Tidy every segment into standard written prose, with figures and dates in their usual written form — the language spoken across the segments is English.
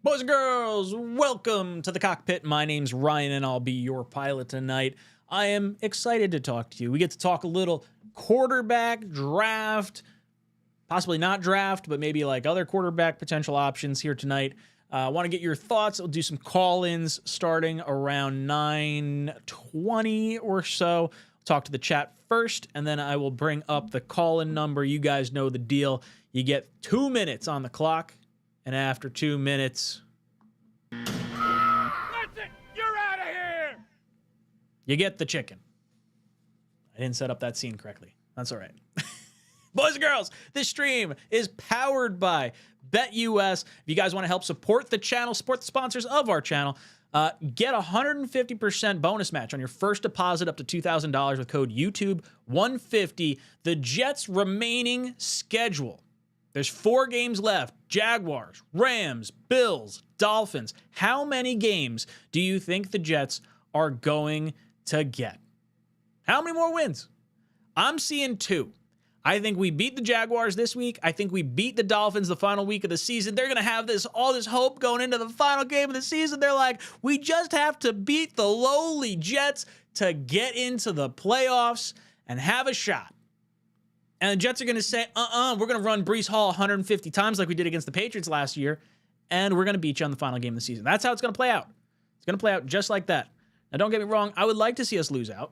Boys and girls, welcome to the cockpit. My name's Ryan, and I'll be your pilot tonight. I am excited to talk to you. We get to talk a little quarterback draft, possibly not draft, but maybe like other quarterback potential options here tonight. I want to get your thoughts. I'll do some call-ins starting around 9:20 or so. I'll talk to the chat first, and then I will bring up the call-in number. You guys know the deal. You get 2 minutes on the clock. And after 2 minutes, that's it! You're out of here! You get the chicken. I didn't set up that scene correctly. That's all right. Boys and girls, this stream is powered by BetUS. If you guys want to help support the channel, support the sponsors of our channel, get a 150% bonus match on your first deposit up to $2,000 with code YouTube150. The Jets' remaining schedule. There's 4 games left. Jaguars, Rams, Bills, Dolphins. How many games do you think the Jets are going to get? How many more wins? I'm seeing 2. I think we beat the Jaguars this week. I think we beat the Dolphins the final week of the season. They're going to have all this hope going into the final game of the season. They're like, we just have to beat the lowly Jets to get into the playoffs and have a shot. And the Jets are going to say, we're going to run Breece Hall 150 times like we did against the Patriots last year, and we're going to beat you on the final game of the season. That's how it's going to play out. It's going to play out just like that. Now, don't get me wrong. I would like to see us lose out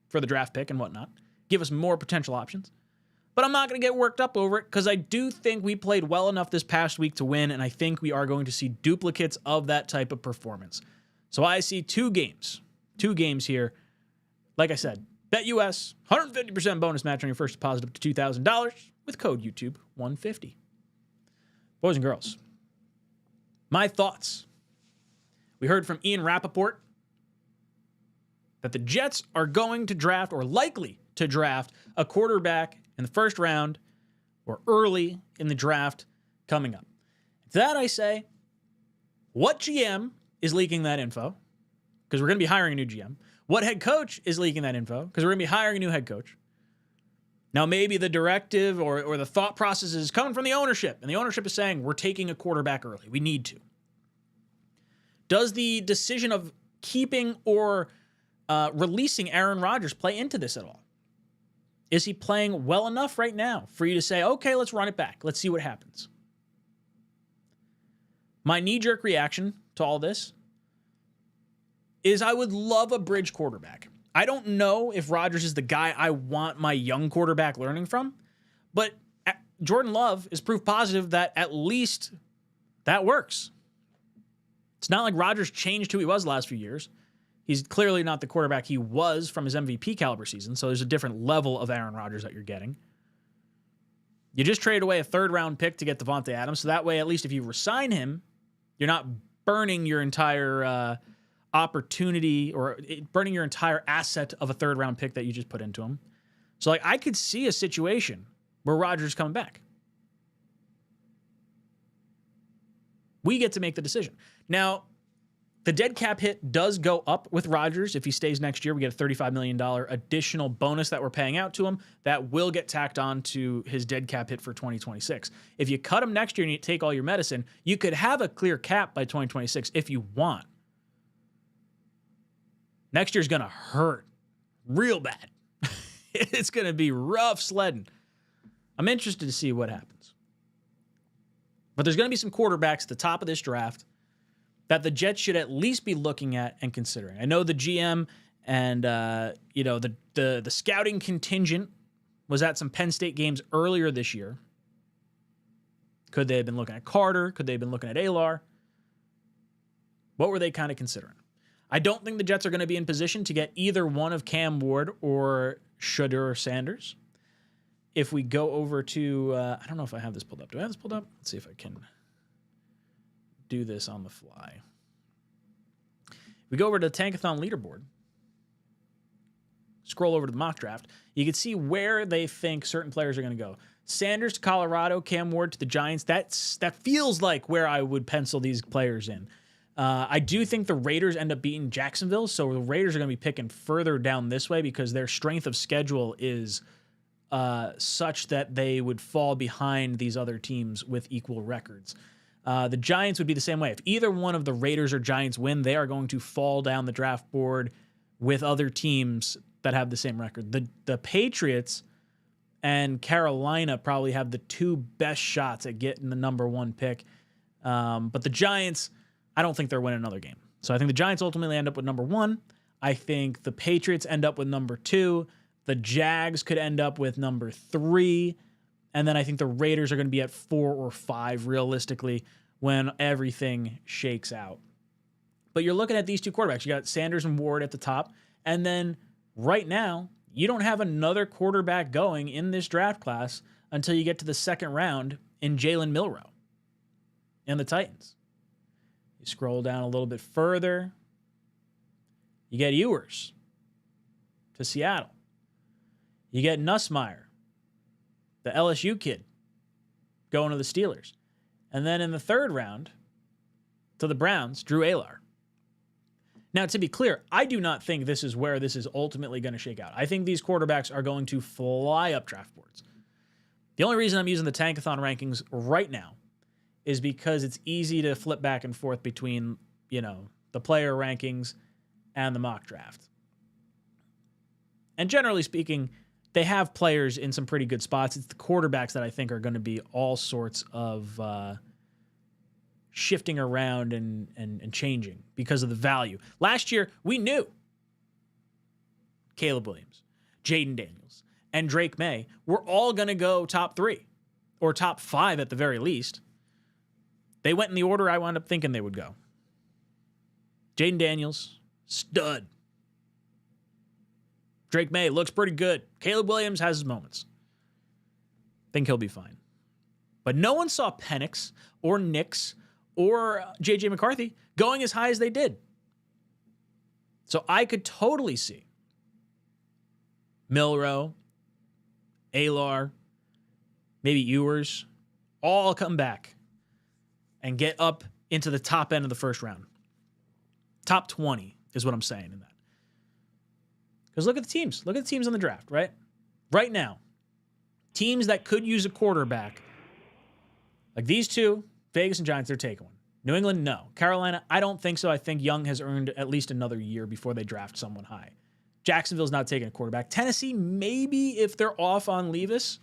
for the draft pick and whatnot. Give us more potential options. But I'm not going to get worked up over it because I do think we played well enough this past week to win, and I think we are going to see duplicates of that type of performance. So I see 2 games. 2 games here. Like I said, BetUS, 150% bonus match on your first deposit up to $2,000 with code YouTube150. Boys and girls, my thoughts. We heard from Ian Rappaport that the Jets are going to draft, or likely to draft, a quarterback in the first round or early in the draft coming up. To that I say, what GM is leaking that info? Because we're going to be hiring a new GM. What head coach is leaking that info? Because we're going to be hiring a new head coach. Now, maybe the directive or the thought process is coming from the ownership, and the ownership is saying, we're taking a quarterback early. We need to. Does the decision of keeping or releasing Aaron Rodgers play into this at all? Is he playing well enough right now for you to say, okay, let's run it back. Let's see what happens? My knee-jerk reaction to all this is I would love a bridge quarterback. I don't know if Rodgers is the guy I want my young quarterback learning from, but Jordan Love is proof positive that at least that works. It's not like Rodgers changed who he was the last few years. He's clearly not the quarterback he was from his MVP caliber season, so there's a different level of Aaron Rodgers that you're getting. You just traded away a 3rd-round pick to get Devontae Adams, so that way at least if you resign him, you're not burning your entire opportunity or burning your entire asset of a 3rd-round pick that you just put into him. So like I could see a situation where Rodgers is coming back. We get to make the decision. Now, the dead cap hit does go up with Rodgers. If he stays next year, we get a $35 million additional bonus that we're paying out to him that will get tacked on to his dead cap hit for 2026. If you cut him next year and you take all your medicine, you could have a clear cap by 2026 if you want. Next year's going to hurt real bad. It's going to be rough sledding. I'm interested to see what happens. But there's going to be some quarterbacks at the top of this draft that the Jets should at least be looking at and considering. I know the GM and the scouting contingent was at some Penn State games earlier this year. Could they have been looking at Carter? Could they have been looking at Alar? What were they kind of considering? I don't think the Jets are going to be in position to get either one of Cam Ward or Shedeur Sanders. If we go over to, I don't know if I have this pulled up. Do I have this pulled up? Let's see if I can do this on the fly. We go over to the Tankathon leaderboard. Scroll over to the mock draft. You can see where they think certain players are going to go. Sanders to Colorado, Cam Ward to the Giants. That feels like where I would pencil these players in. I do think the Raiders end up beating Jacksonville, so the Raiders are going to be picking further down this way because their strength of schedule is such that they would fall behind these other teams with equal records. The Giants would be the same way. If either one of the Raiders or Giants win, they are going to fall down the draft board with other teams that have the same record. The Patriots and Carolina probably have the two best shots at getting the number 1 pick. But the Giants, I don't think they're winning another game. So I think the Giants ultimately end up with number 1. I think the Patriots end up with number 2. The Jags could end up with number 3. And then I think the Raiders are going to be at 4 or 5 realistically when everything shakes out. But you're looking at these two quarterbacks. You got Sanders and Ward at the top. And then right now, you don't have another quarterback going in this draft class until you get to the second round in Jalen Milroe and the Titans. You scroll down a little bit further. You get Ewers to Seattle. You get Nussmeier, the LSU kid, going to the Steelers. And then in the third round, to the Browns, Drew Alear. Now, to be clear, I do not think this is where this is ultimately going to shake out. I think these quarterbacks are going to fly up draft boards. The only reason I'm using the Tankathon rankings right now is because it's easy to flip back and forth between, the player rankings and the mock draft. And generally speaking, they have players in some pretty good spots. It's the quarterbacks that I think are going to be all sorts of shifting around and changing because of the value. Last year, we knew Caleb Williams, Jaden Daniels, and Drake May were all going to go top 3 or top 5 at the very least. They went in the order I wound up thinking they would go. Jaden Daniels, stud. Drake May looks pretty good. Caleb Williams has his moments. Think he'll be fine. But no one saw Penix or Nix or J.J. McCarthy going as high as they did. So I could totally see Milroe, Alear, maybe Ewers, all come back and get up into the top end of the first round. Top 20 is what I'm saying in that. Because look at the teams. Look at the teams on the draft, right? Right now, teams that could use a quarterback, like these two, Vegas and Giants, they're taking one. New England, no. Carolina, I don't think so. I think Young has earned at least another year before they draft someone high. Jacksonville's not taking a quarterback. Tennessee, maybe if they're off on Levis.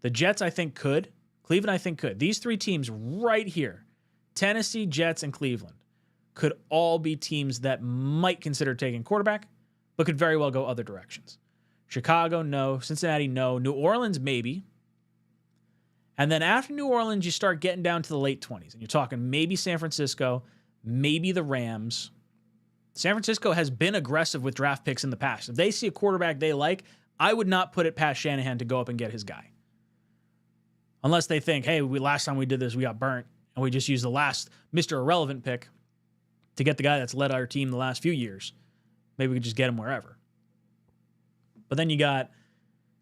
The Jets, I think, could. Cleveland, I think, could. These three teams right here, Tennessee, Jets, and Cleveland, could all be teams that might consider taking quarterback, but could very well go other directions. Chicago, no. Cincinnati, no. New Orleans, maybe. And then after New Orleans, you start getting down to the late 20s. And you're talking maybe San Francisco, maybe the Rams. San Francisco has been aggressive with draft picks in the past. If they see a quarterback they like, I would not put it past Shanahan to go up and get his guy. Unless they think, hey, last time we did this, we got burnt. And we just used the last Mr. Irrelevant pick to get the guy that's led our team the last few years. Maybe we could just get him wherever. But then you got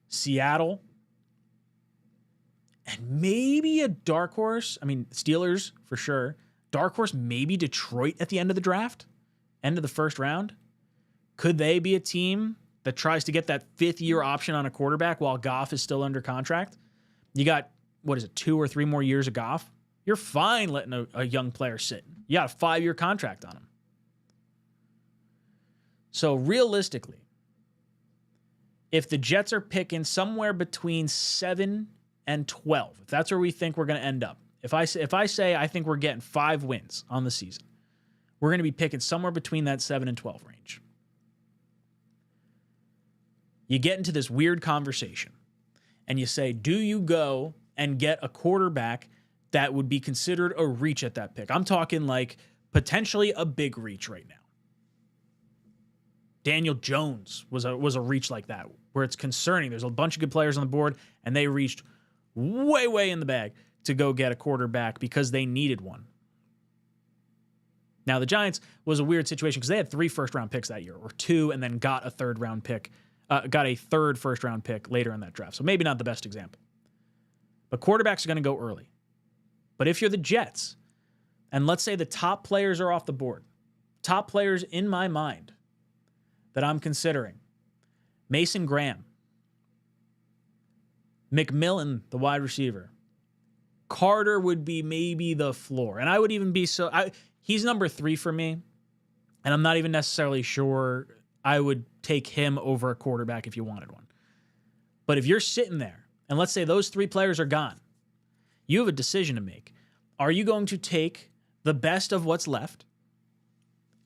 Seattle and maybe a dark horse. I mean, Steelers for sure. Dark horse, maybe Detroit at the end of the draft, end of the first round. Could they be a team that tries to get that 5th-year option on a quarterback while Goff is still under contract? You got, 2 or 3 more years of Goff? You're fine letting a young player sit. You got a 5-year contract on him. So realistically, if the Jets are picking somewhere between 7 and 12, if that's where we think we're going to end up, if I say I think we're getting 5 wins on the season, we're going to be picking somewhere between that 7 and 12 range. You get into this weird conversation and you say, do you go and get a quarterback that would be considered a reach at that pick? I'm talking like potentially a big reach right now. Daniel Jones was a reach like that, where it's concerning. There's a bunch of good players on the board, and they reached way in the bag to go get a quarterback because they needed one. Now, the Giants was a weird situation because they had 3 first-round picks that year, or 2, and then got a third first-round pick later in that draft. So maybe not the best example. But quarterbacks are going to go early. But if you're the Jets, and let's say the top players are off the board, top players in my mind that I'm considering, Mason Graham, McMillan, the wide receiver, Carter would be maybe the floor. And I would even be he's number 3 for me. And I'm not even necessarily sure I would take him over a quarterback if you wanted one. But if you're sitting there, and let's say those 3 players are gone, you have a decision to make. Are you going to take the best of what's left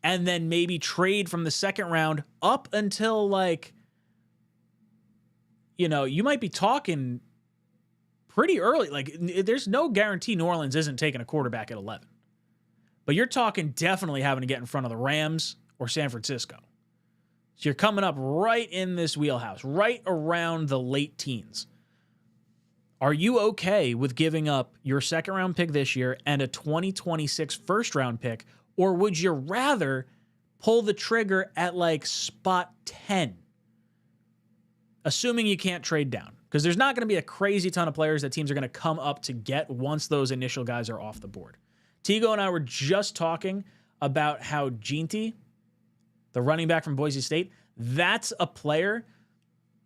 and then maybe trade from the second round up until you might be talking pretty early. There's no guarantee New Orleans isn't taking a quarterback at 11. But you're talking definitely having to get in front of the Rams or San Francisco. So you're coming up right in this wheelhouse, right around the late teens. Are you okay with giving up your second-round pick this year and a 2026 first-round pick, or would you rather pull the trigger at spot 10, assuming you can't trade down? Because there's not going to be a crazy ton of players that teams are going to come up to get once those initial guys are off the board. Tigo and I were just talking about how 𝐂𝐿𝐥𝐻𝐿, the running back from Boise State, that's a player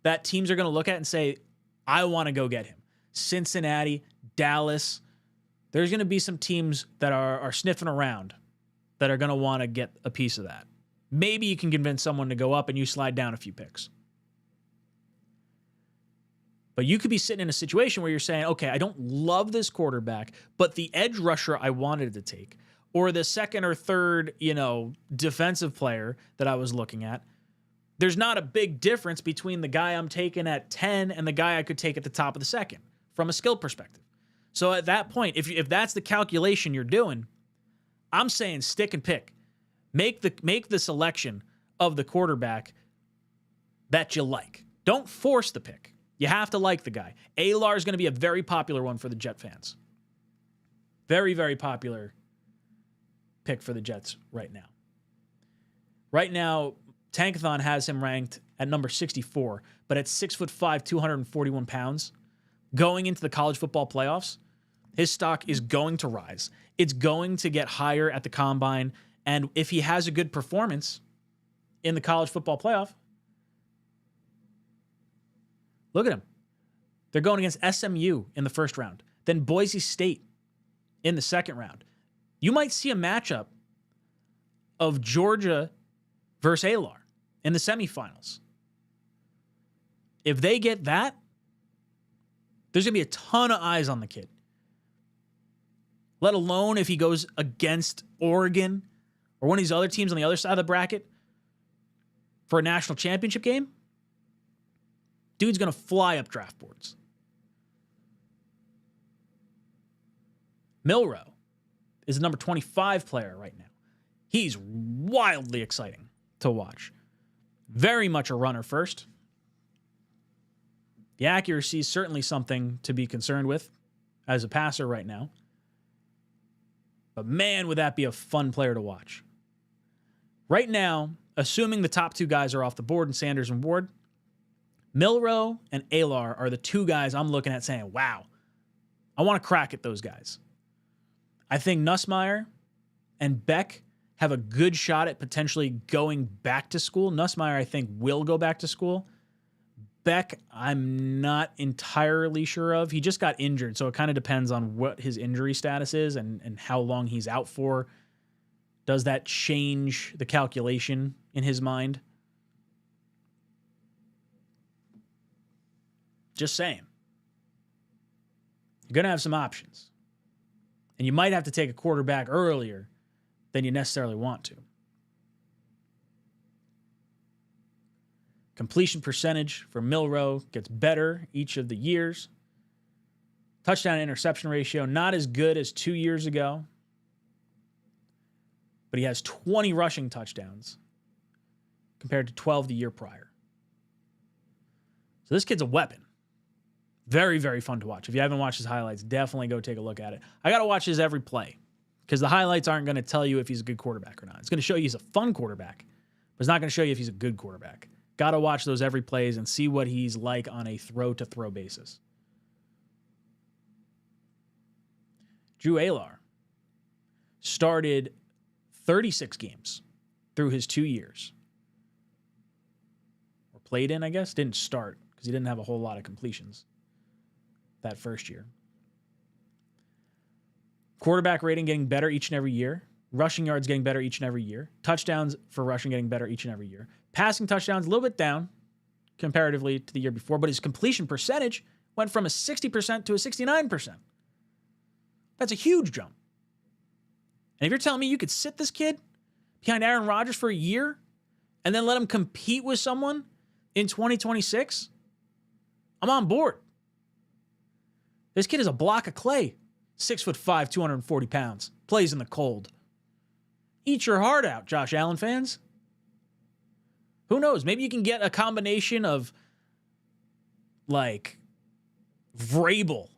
that teams are going to look at and say, I want to go get him. Cincinnati, Dallas, there's going to be some teams that are sniffing around that are going to want to get a piece of that. Maybe you can convince someone to go up and you slide down a few picks. But you could be sitting in a situation where you're saying, okay, I don't love this quarterback, but the edge rusher I wanted to take, or the second or third, defensive player that I was looking at, there's not a big difference between the guy I'm taking at 10 and the guy I could take at the top of the second from a skill perspective. So at that point, if that's the calculation you're doing, I'm saying stick and pick. Make the selection of the quarterback that you like. Don't force the pick. You have to like the guy. 𝐂𝐟𝐿 is going to be a very popular one for the Jet fans. Very, very popular pick for the Jets right now. Right now, Tankathon has him ranked at number 64, but at 6'5", 241 pounds, going into the college football playoffs, his stock is going to rise. It's going to get higher at the combine, and if he has a good performance in the college football playoff, look at him. They're going against SMU in the first round, then Boise State in the second round. You might see a matchup of Georgia versus 𝐂𝐿𝐟 in the semifinals. If they get that, there's going to be a ton of eyes on the kid. Let alone if he goes against Oregon or one of these other teams on the other side of the bracket for a national championship game. Dude's going to fly up draft boards. Milroe is the number 25 player right now. He's wildly exciting to watch. Very much a runner first. The accuracy is certainly something to be concerned with as a passer right now. But man, would that be a fun player to watch. Right now, assuming the top 2 guys are off the board in Sanders and Ward, Milroe and 𝐂𝐿𝐟 are the 2 guys I'm looking at saying, wow, I want to crack at those guys. I think Nussmeier and Beck have a good shot at potentially going back to school. Nussmeier, I think, will go back to school. Beck, I'm not entirely sure of. He just got injured, so it kind of depends on what his injury status is and how long he's out for. Does that change the calculation in his mind? Just saying. You're going to have some options. And you might have to take a quarterback earlier than you necessarily want to. Completion percentage for Milroe gets better each of the years. Touchdown to interception ratio, not as good as 2 years ago. But he has 20 rushing touchdowns compared to 12 the year prior. So this kid's a weapon. Very, very fun to watch. If you haven't watched his highlights, definitely go take a look at it. I got to watch his every play because the highlights aren't going to tell you if he's a good quarterback or not. It's going to show you he's a fun quarterback, but it's not going to show you if he's a good quarterback. Got to watch those every plays and see what he's like on a throw-to-throw basis. Drew 𝐂𝐟 started 36 games through his 2 years. Or played in, I guess. Didn't start because he didn't have a whole lot of completions that first year. Quarterback rating getting better each and every year. Rushing yards getting better each and every year. Touchdowns for rushing getting better each and every year. Passing touchdowns a little bit down comparatively to the year before, but his completion percentage went from a 60% to a 69%. That's a huge jump. And if you're telling me you could sit this kid behind Aaron Rodgers for a year and then let him compete with someone in 2026, I'm on board. This kid is a block of clay. 6'5", 240 pounds. Plays in the cold. Eat your heart out, Josh Allen fans. Who knows? Maybe you can get a combination of, like, Vrabel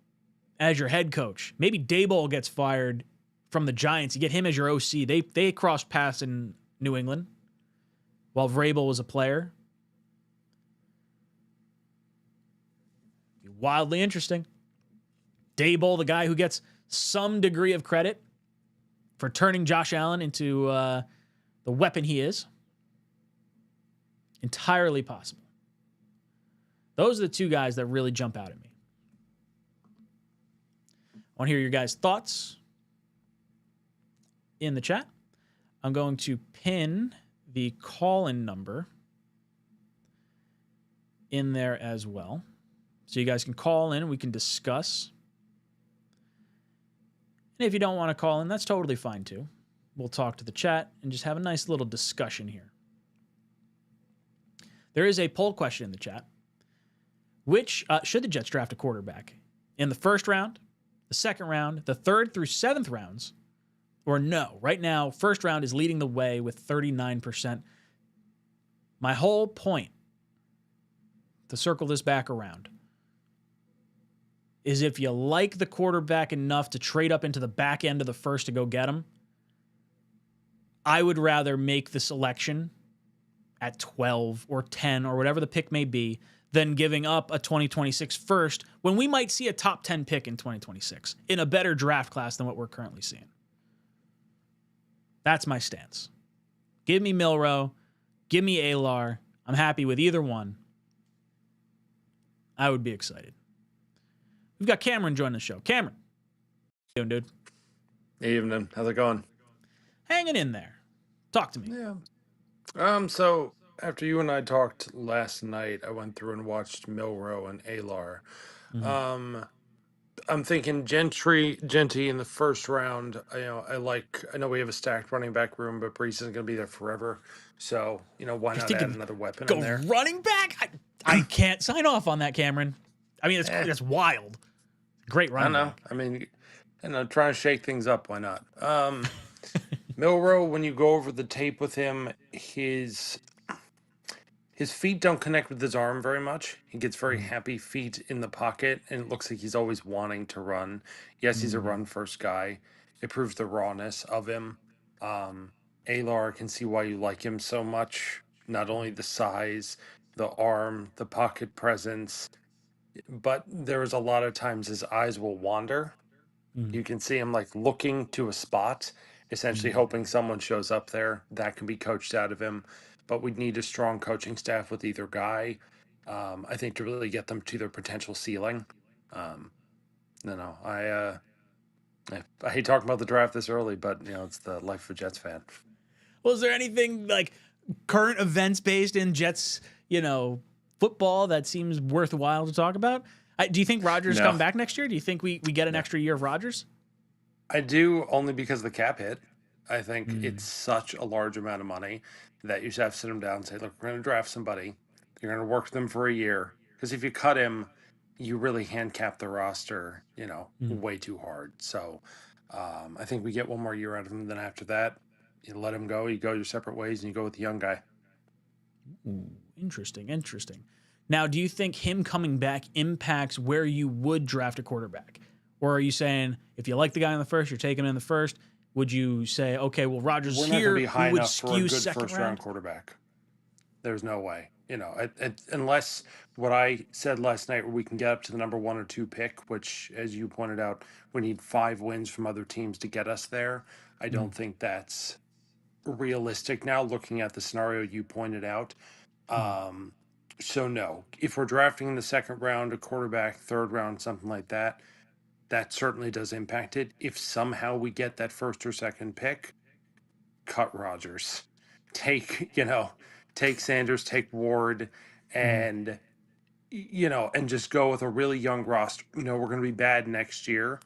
as your head coach. Maybe Daboll gets fired from the Giants. You get him as your OC. They crossed paths in New England while Vrabel was a player. Wildly interesting. Daboll, the guy who gets some degree of credit for turning Josh Allen into the weapon he is. Entirely possible. Those are the two guys that really jump out at me. I want to hear your guys' thoughts in the chat. I'm going to pin the call-in number in there as well. So you guys can call in and we can discuss. And if you don't want to call in, that's totally fine too. We'll talk to the chat and just have a nice little discussion here. There is a poll question in the chat. Which should the Jets draft a quarterback? In the first round, the second round, the third through seventh rounds, or no? Right now, first round is leading the way with 39%. My whole point, to circle this back around, is if you like the quarterback enough to trade up into the back end of the first to go get him, I would rather make the selection at 12 or 10 or whatever the pick may be than giving up a 2026 first when we might see a top 10 pick in 2026 in a better draft class than what we're currently seeing. That's my stance. Give me Milroe. Give me 𝐂𝐟𝐟. I'm happy with either one. I would be excited. We've got Cameron joining the show. Cameron. How you doing, dude? Evening. How's it going? Hanging in there. Talk to me. Yeah. So after you and I talked last night, I went through and watched Milroe and 𝐂𝐟𝐼𝐟. Mm-hmm. I'm thinking Genty in the first round. I know we have a stacked running back room, but Brees isn't going to be there forever. So, why not add another weapon in there? Running back? I can't sign off on that, Cameron. I mean, that's wild. Great running back. I mean, trying to shake things up. Why not? Milroe, when you go over the tape with him, his feet don't connect with his arm very much. He gets very happy feet in the pocket, and it looks like he's always wanting to run. Yes, he's a run-first guy. It proves the rawness of him. 𝐂𝐟𝐼𝐟, can see why you like him so much. Not only the size, the arm, the pocket presence, but there's a lot of times his eyes will wander. You can see him like looking to a spot, essentially hoping someone shows up there. That can be coached out of him. But we'd need a strong coaching staff with either guy, I think, to really get them to their potential ceiling. I hate talking about the draft this early, but, it's the life of a Jets fan. Well, is there anything like current events based in Jets, football that seems worthwhile to talk about? Do you think Rodgers come back next year? Do you think we get an extra year of Rodgers? I do, only because of the cap hit. I think it's such a large amount of money that you just have to sit him down and say, look, we're going to draft somebody. You're going to work them for a year. Because if you cut him, you really handcap the roster, way too hard. So I think we get one more year out of him. Then after that, you let him go. You go your separate ways, and you go with the young guy. Ooh, interesting. Now, do you think him coming back impacts where you would draft a quarterback? Or are you saying, if you like the guy in the first, you're taking him in the first? Would you say, okay, well, Rodgers is here, we're not going to be high would enough for a skew good second first-round round quarterback. There's no way. Unless what I said last night, where we can get up to the number 1 or 2 pick, which, as you pointed out, we need 5 wins from other teams to get us there. I don't think that's realistic now, looking at the scenario you pointed out. So no, if we're drafting in the second round, a quarterback, third round, something like that, that certainly does impact it. If somehow we get that first or second pick, cut Rodgers, take Sanders, take Ward, and and just go with a really young roster. We're going to be bad next year,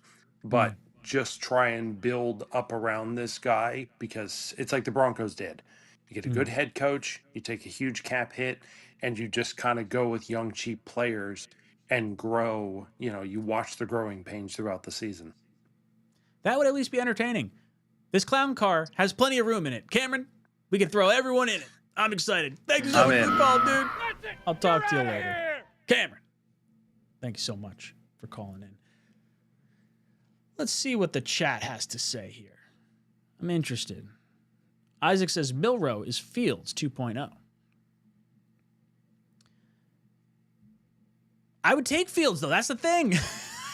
but just try and build up around this guy, because it's like the Broncos did. You get a good head coach, you take a huge cap hit, and you just kind of go with young, cheap players and grow. You watch the growing pains throughout the season. That would at least be entertaining. This clown car has plenty of room in it. Cameron, we can throw everyone in it. I'm excited. Thank you so much for the call, dude. I'll talk to you later. Cameron, thank you so much for calling in. Let's see what the chat has to say here. I'm interested. Isaac says Milroe is Fields 2.0. I would take Fields, though. That's the thing.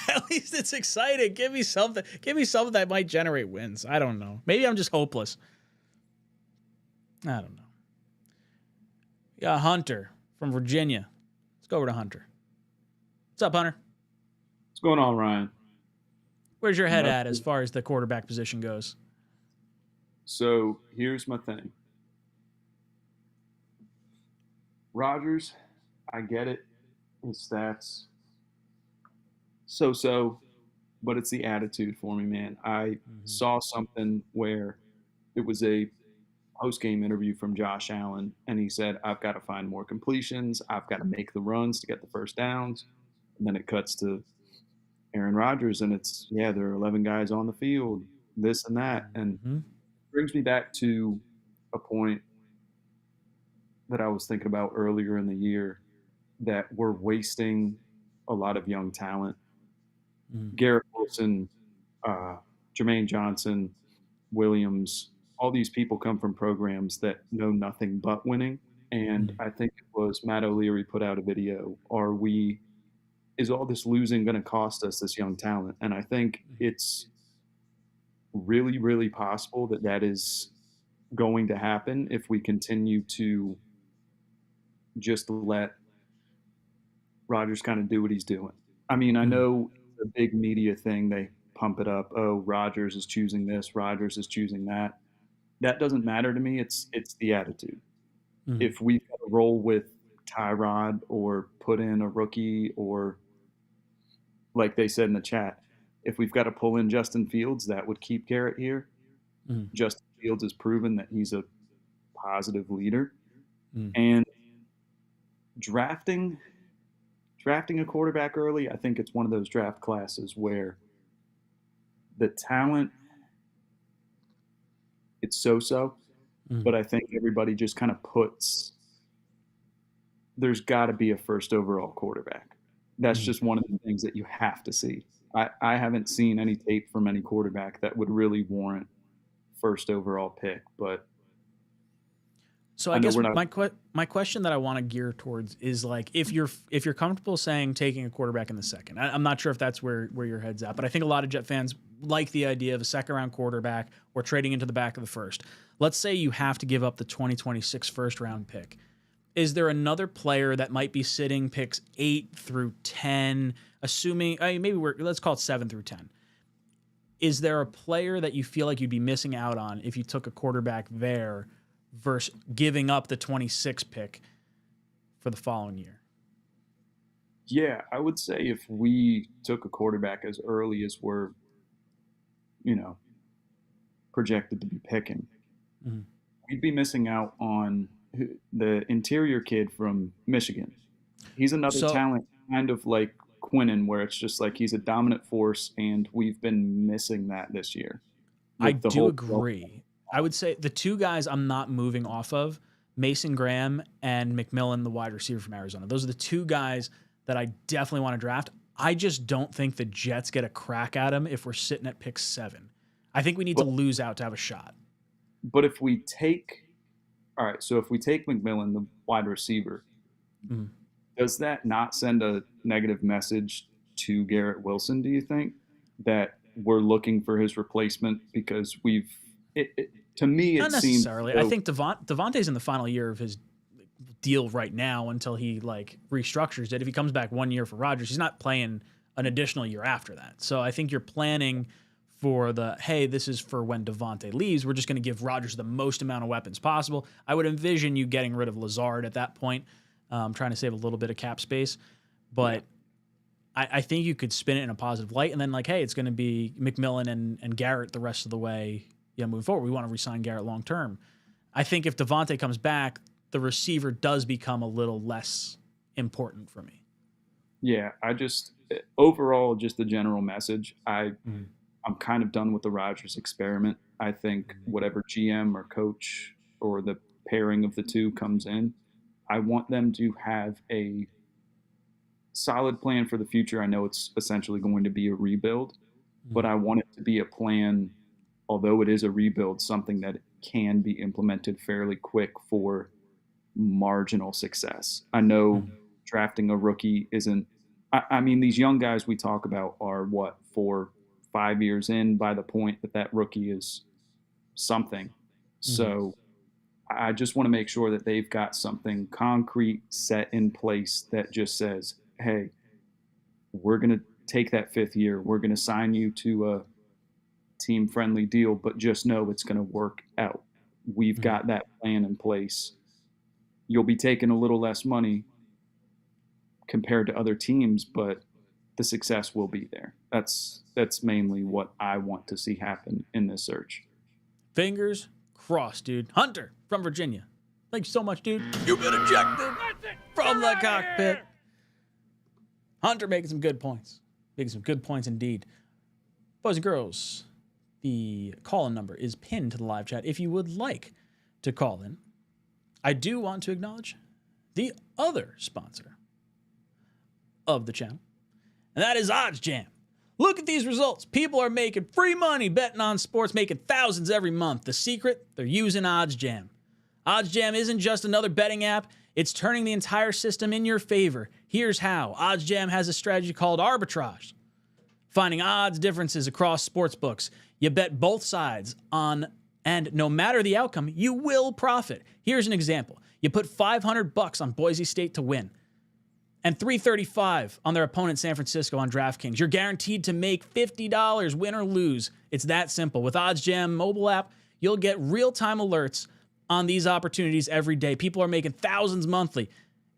At least it's exciting. Give me something. Give me something that might generate wins. I don't know. Maybe I'm just hopeless. I don't know. Yeah, Hunter from Virginia. Let's go over to Hunter. What's up, Hunter? What's going on, Ryan? Where's your head at as far as the quarterback position goes? So here's my thing. Rodgers, I get it. His stats, so, but it's the attitude for me, man. I saw something where it was a post-game interview from Josh Allen, and he said, I've got to find more completions. I've got to make the runs to get the first downs. And then it cuts to Aaron Rodgers, and it's, there are 11 guys on the field, this and that. And brings me back to a point that I was thinking about earlier in the year, that we're wasting a lot of young talent. Garrett Wilson, Jermaine Johnson, Williams, all these people come from programs that know nothing but winning. And I think it was Matt O'Leary put out a video, is all this losing going to cost us this young talent? And I think it's really, really possible that is going to happen if we continue to just let Rodgers kind of do what he's doing. I mean, I know the big media thing, they pump it up. Oh, Rodgers is choosing this, Rodgers is choosing that. That doesn't matter to me. It's the attitude. If we roll with Tyrod or put in a rookie, or like they said in the chat, if we've got to pull in Justin Fields, that would keep Garrett here. Justin Fields has proven that he's a positive leader. And drafting a quarterback early, I think it's one of those draft classes where the talent, it's so-so, but I think everybody just kind of there's got to be a first overall quarterback. That's just one of the things that you have to see. I haven't seen any tape from any quarterback that would really warrant first overall pick, but so I guess my question that I want to gear towards is, like, if you're comfortable saying taking a quarterback in the second, I'm not sure if that's where your head's at, but I think a lot of Jet fans like the idea of a second round quarterback or trading into the back of the first. Let's say you have to give up the 2026 first round pick. Is there another player that might be sitting picks 8 through 10, assuming let's call it 7 through 10? Is there a player that you feel like you'd be missing out on if you took a quarterback there versus giving up the 26 pick for the following year? Yeah, I would say if we took a quarterback as early as we're, projected to be picking, we'd be missing out on the interior kid from Michigan. He's another talent, kind of like Quinnen, where it's just like he's a dominant force, and we've been missing that this year. I do agree. I would say the two guys I'm not moving off of, Mason Graham and McMillan, the wide receiver from Arizona. Those are the two guys that I definitely want to draft. I just don't think the Jets get a crack at him if we're sitting at pick 7. I think we need to lose out to have a shot. But if we take McMillan, the wide receiver, does that not send a negative message to Garrett Wilson, do you think, that we're looking for his replacement? Because to me, not it seems necessarily. I think Devontae's in the final year of his deal right now until he restructures it. If he comes back 1 year for Rodgers, he's not playing an additional year after that. So I think you're planning for hey, this is for when Davante leaves. We're just going to give Rodgers the most amount of weapons possible. I would envision you getting rid of Lazard at that point, trying to save a little bit of cap space. But I think you could spin it in a positive light. And then, hey, it's going to be McMillan and Garrett the rest of the way moving forward. We want to re-sign Garrett long term. I think if Davante comes back, the receiver does become a little less important for me. Yeah, overall, just the general message, I'm kind of done with the Rodgers experiment. I think whatever GM or coach or the pairing of the two comes in, I want them to have a solid plan for the future. I know it's essentially going to be a rebuild, but I want it to be a plan, although it is a rebuild, something that can be implemented fairly quick for marginal success. I know drafting a rookie isn't, I mean, these young guys we talk about are 4-5 years in by the point that rookie is something. So I just want to make sure that they've got something concrete set in place that just says, hey, we're going to take that 5th year. We're going to sign you to a team-friendly deal, but just know it's going to work out. We've got that plan in place. You'll be taking a little less money compared to other teams, but the success will be there. That's mainly what I want to see happen in this search. Fingers crossed, dude. Hunter from Virginia. Thanks so much, dude. You've been ejected from the cockpit. Hunter making some good points. Making some good points indeed. Boys and girls, the call-in number is pinned to the live chat. If you would like to call in, I do want to acknowledge the other sponsor of the channel, and that is OddsJam. Look at these results. People are making free money betting on sports, making thousands every month. The secret, they're using OddsJam. OddsJam isn't just another betting app. It's turning the entire system in your favor. Here's how. OddsJam has a strategy called arbitrage, finding odds differences across sports books. You bet both sides on, and no matter the outcome, you will profit. Here's an example. You put $500 on Boise State to win and $335 on their opponent San Francisco on DraftKings. You're guaranteed to make $50, win or lose. It's that simple. With OddsJam mobile app, you'll get real-time alerts on these opportunities every day. People are making thousands monthly.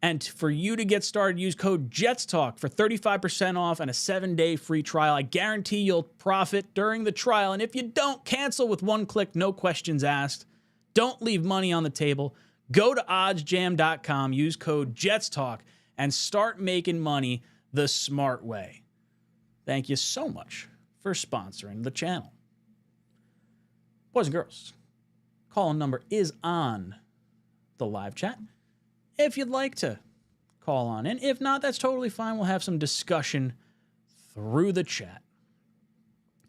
And for you to get started, use code JETSTALK for 35% off and a 7-day free trial. I guarantee you'll profit during the trial. And if you don't, cancel with one click, no questions asked. Don't leave money on the table. Go to oddsjam.com, use code JETSTALK, and start making money the smart way. Thank you so much for sponsoring the channel. Boys and girls, call-in number is on the live chat. If you'd like to call on in. If not, that's totally fine. We'll have some discussion through the chat.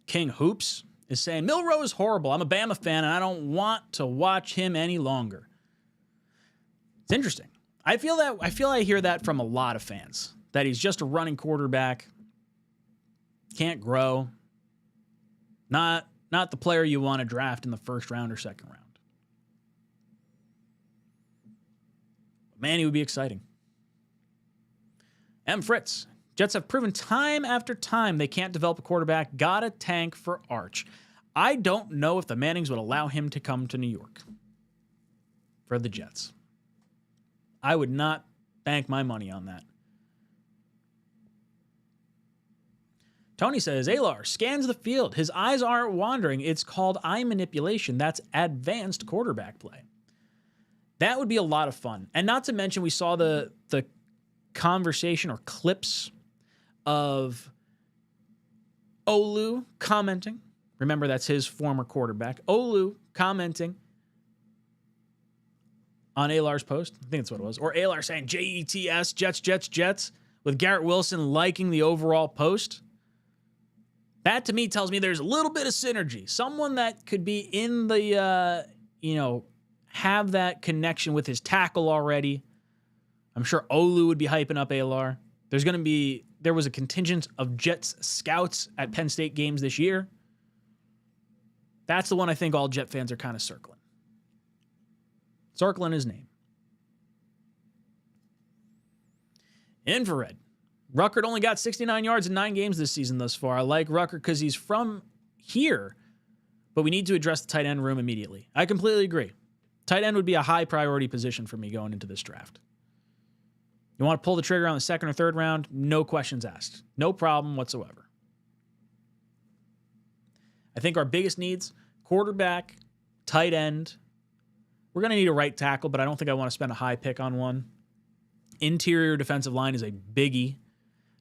King Hoops is saying, Milroe is horrible. I'm a Bama fan, and I don't want to watch him any longer. It's interesting. I feel I hear that from a lot of fans, that he's just a running quarterback, can't grow, not the player you want to draft in the first round or second round. Man, he would be exciting. M. Fritz. Jets have proven time after time they can't develop a quarterback. Gotta tank for Arch. I don't know if the Mannings would allow him to come to New York for the Jets. I would not bank my money on that. Tony says, Alar scans the field. His eyes aren't wandering. It's called eye manipulation. That's advanced quarterback play. That would be a lot of fun. And not to mention, we saw the conversation or clips of Olu commenting. Remember, that's his former quarterback. Olu commenting on Alar's post. I think that's what it was. Or Alar saying, Jets, Jets, Jets, Jets, with Garrett Wilson liking the overall post. That, to me, tells me there's a little bit of synergy. Someone that could be in the, have that connection with his tackle already. I'm sure Olu would be hyping up Alar. There was a contingent of Jets scouts at Penn State games this year. That's the one I think all Jet fans are kind of circling. Circling his name. Infrared Ruckert only got 69 yards in 9 games this season thus far. I like Ruckert because he's from here, but we need to address the tight end room immediately. I completely agree. Tight end would be a high priority position for me going into this draft. You want to pull the trigger on the 2nd or 3rd round? No questions asked. No problem whatsoever. I think our biggest needs, quarterback, tight end. We're going to need a right tackle, but I don't think I want to spend a high pick on one. Interior defensive line is a biggie.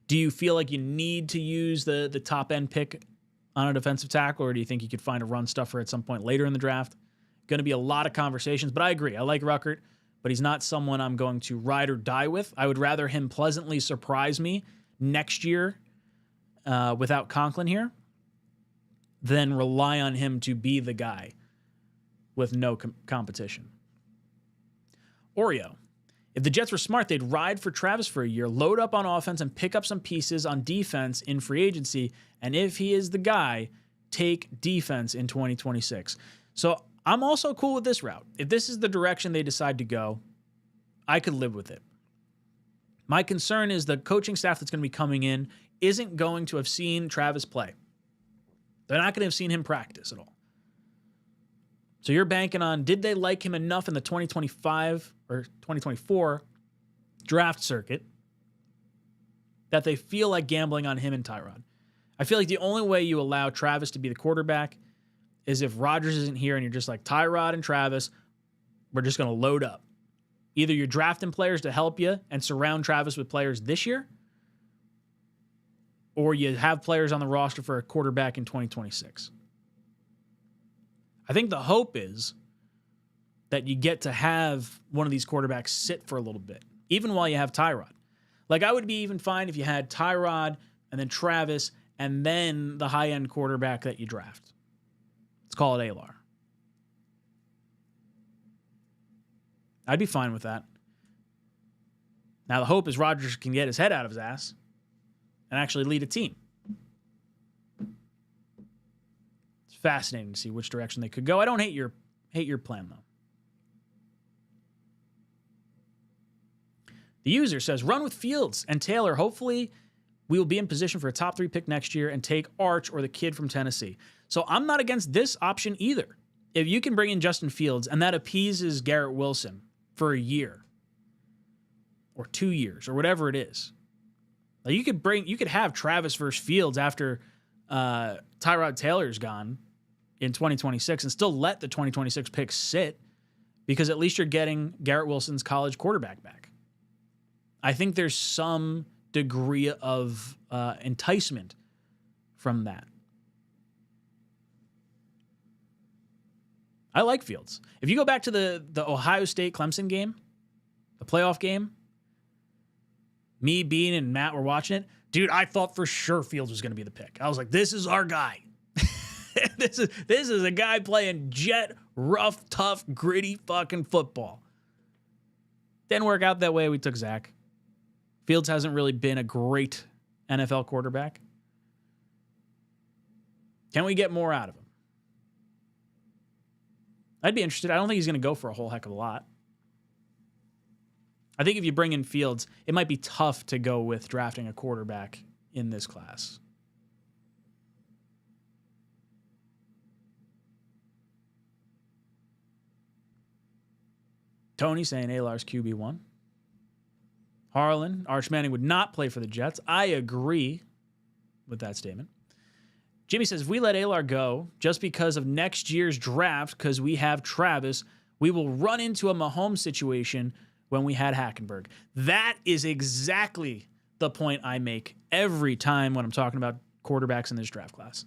Do you feel like you need to use the top end pick on a defensive tackle, or do you think you could find a run stuffer at some point later in the draft? Going to be a lot of conversations, but I agree. I like Ruckert, but he's not someone I'm going to ride or die with. I would rather him pleasantly surprise me next year without Conklin here than rely on him to be the guy with no competition. Oreo. If the Jets were smart, they'd ride for Travis for a year, load up on offense, and pick up some pieces on defense in free agency. And if he is the guy, take defense in 2026. So I'm also cool with this route. If this is the direction they decide to go, I could live with it. My concern is the coaching staff that's going to be coming in isn't going to have seen Travis play. They're not going to have seen him practice at all. So you're banking on, did they like him enough in the 2025 or 2024 draft circuit that they feel like gambling on him and Tyrod? I feel like the only way you allow Travis to be the quarterback is if Rodgers isn't here and you're just like, Tyrod and Travis, we're just going to load up. Either you're drafting players to help you and surround Travis with players this year, or you have players on the roster for a quarterback in 2026. I think the hope is that you get to have one of these quarterbacks sit for a little bit, even while you have Tyrod. Like, I would be even fine if you had Tyrod and then Travis and then the high-end quarterback that you draft. Let's call it 𝐂𝐟. I'd be fine with that. Now, the hope is Rodgers can get his head out of his ass and actually lead a team. It's fascinating to see which direction they could go. I don't hate your plan, though. The user says, run with Fields and Taylor. Hopefully, we will be in position for a top 3 pick next year and take Arch or the kid from Tennessee. So I'm not against this option either. If you can bring in Justin Fields and that appeases Garrett Wilson for a year or 2 years or whatever it is, like you could have Travis versus Fields after Tyrod Taylor's gone in 2026 and still let the 2026 pick sit because at least you're getting Garrett Wilson's college quarterback back. I think there's some degree of enticement from that. I like Fields. If you go back to the Ohio State-Clemson game, the playoff game, me, Bean, and Matt were watching it. Dude, I thought for sure Fields was going to be the pick. I was like, this is our guy. This is a guy playing jet, rough, tough, gritty fucking football. Didn't work out that way. We took Zach. Fields hasn't really been a great NFL quarterback. Can we get more out of him? I'd be interested. I don't think he's going to go for a whole heck of a lot. I think if you bring in Fields, it might be tough to go with drafting a quarterback in this class. Tony saying 𝐂𝐟's QB1. Harlan, Arch Manning would not play for the Jets. I agree with that statement. Jimmy says, if we let 𝐂𝐟 go just because of next year's draft, because we have Travis, we will run into a Mahomes situation when we had Hackenberg. That is exactly the point I make every time when I'm talking about quarterbacks in this draft class.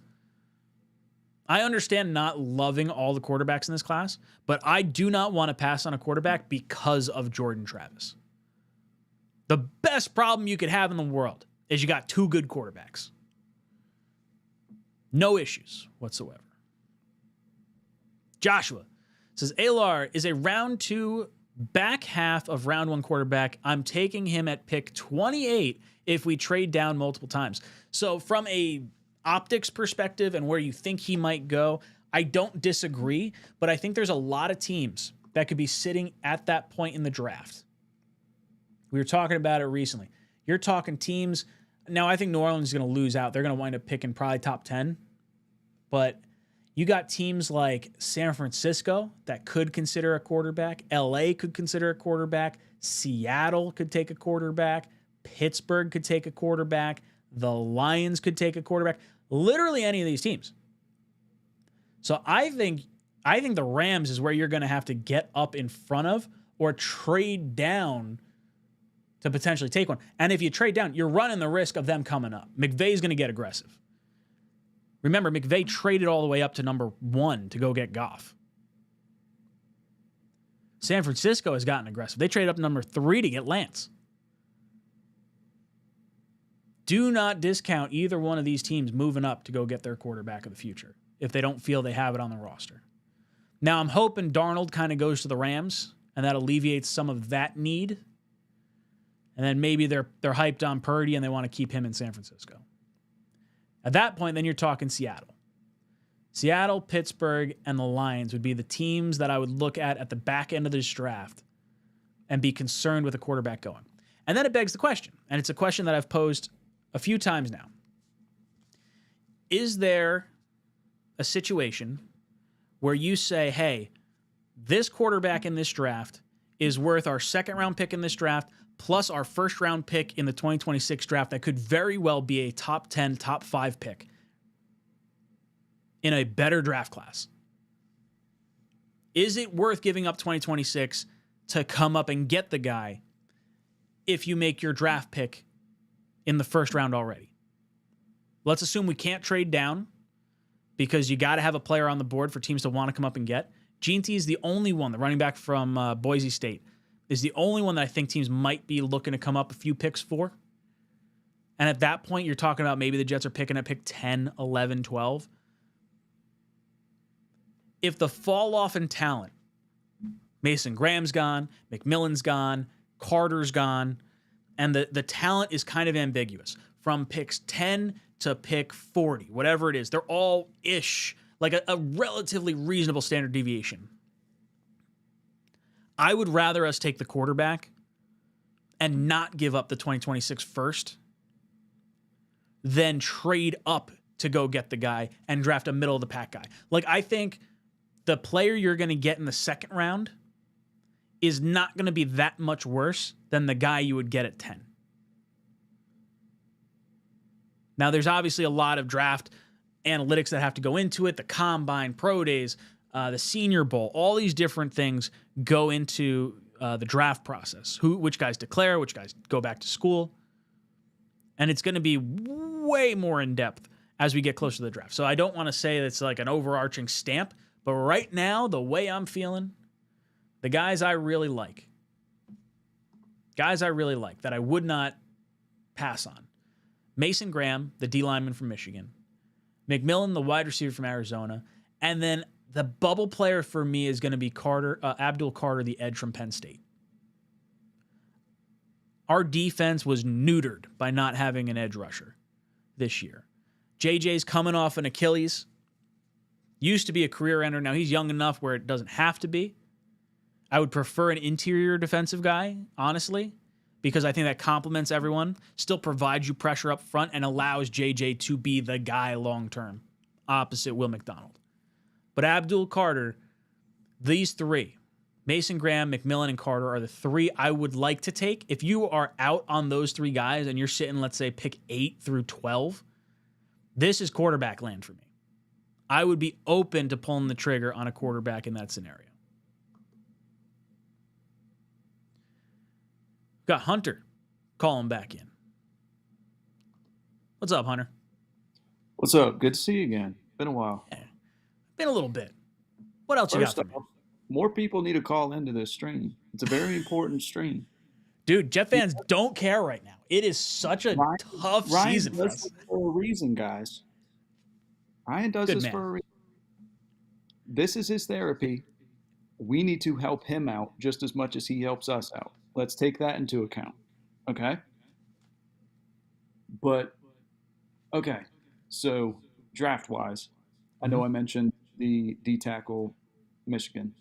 I understand not loving all the quarterbacks in this class, but I do not want to pass on a quarterback because of Jordan Travis. The best problem you could have in the world is you got 2 good quarterbacks. No issues whatsoever. Joshua says, 𝐂𝐟 is a round 2, back half of round 1 quarterback. I'm taking him at pick 28 if we trade down multiple times. So from a optics perspective and where you think he might go, I don't disagree, but I think there's a lot of teams that could be sitting at that point in the draft. We were talking about it recently. You're talking teams. Now, I think New Orleans is going to lose out. They're going to wind up picking probably top 10. But you got teams like San Francisco that could consider a quarterback. LA could consider a quarterback. Seattle could take a quarterback. Pittsburgh could take a quarterback. The Lions could take a quarterback. Literally any of these teams. So I think the Rams is where you're going to have to get up in front of or trade down to potentially take one. And if you trade down, you're running the risk of them coming up. McVay's going to get aggressive. Remember, McVay traded all the way up to number 1 to go get Goff. San Francisco has gotten aggressive. They traded up to number 3 to get Lance. Do not discount either one of these teams moving up to go get their quarterback of the future if they don't feel they have it on the roster. Now, I'm hoping Darnold kind of goes to the Rams, and that alleviates some of that need. And then maybe they're hyped on Purdy and they want to keep him in San Francisco. At that point, then you're talking Seattle. Seattle, Pittsburgh, and the Lions would be the teams that I would look at the back end of this draft and be concerned with a quarterback going. And then it begs the question, and it's a question that I've posed a few times now. Is there a situation where you say, hey, this quarterback in this draft is worth our second-round pick in this draft plus our first-round pick in the 2026 draft that could very well be a top 10, top 5 pick in a better draft class? Is it worth giving up 2026 to come up and get the guy if you make your draft pick in the first round already? Let's assume we can't trade down because you got to have a player on the board for teams to want to come up and get. Ginty is the only one, the running back from Boise State, is the only one that I think teams might be looking to come up a few picks for. And at that point, you're talking about maybe the Jets are picking at pick 10, 11, 12. If the fall off in talent, Mason Graham's gone, McMillan's gone, Carter's gone, and the talent is kind of ambiguous. From picks 10 to pick 40, whatever it is, they're all ish, like a relatively reasonable standard deviation. I would rather us take the quarterback and not give up the 2026 first than trade up to go get the guy and draft a middle of the pack guy. Like, I think the player you're going to get in the second round is not going to be that much worse than the guy you would get at 10. Now, there's obviously a lot of draft analytics that have to go into it, the combine, pro days, the Senior Bowl, all these different things go into the draft process. Which guys declare, which guys go back to school. And it's going to be way more in depth as we get closer to the draft. So I don't want to say it's like an overarching stamp, but right now, the way I'm feeling, the guys I really like that I would not pass on. Mason Graham, the D lineman from Michigan. McMillan, the wide receiver from Arizona. And then the bubble player for me is going to be Abdul Carter, the edge from Penn State. Our defense was neutered by not having an edge rusher this year. JJ's coming off an Achilles. Used to be a career ender. Now he's young enough where it doesn't have to be. I would prefer an interior defensive guy, honestly, because I think that complements everyone, still provides you pressure up front, and allows JJ to be the guy long-term, opposite Will McDonald. But Abdul Carter, these three, Mason Graham, McMillan, and Carter, are the three I would like to take. If you are out on those three guys and you're sitting, let's say, pick 8 through 12, this is quarterback land for me. I would be open to pulling the trigger on a quarterback in that scenario. Got Hunter calling back in. What's up, Hunter? What's up? Good to see you again. Been a while. Yeah, been a little bit. What else you got for me? More people need to call into this stream. It's a very important stream. Dude, Jet fans don't care right now. It is such a tough season for us. For a reason, guys. Ryan does this for a reason. This is his therapy. We need to help him out just as much as he helps us out. Let's take that into account. Okay? But, okay. So, draft-wise, I know I mentioned the D-tackle Michigan,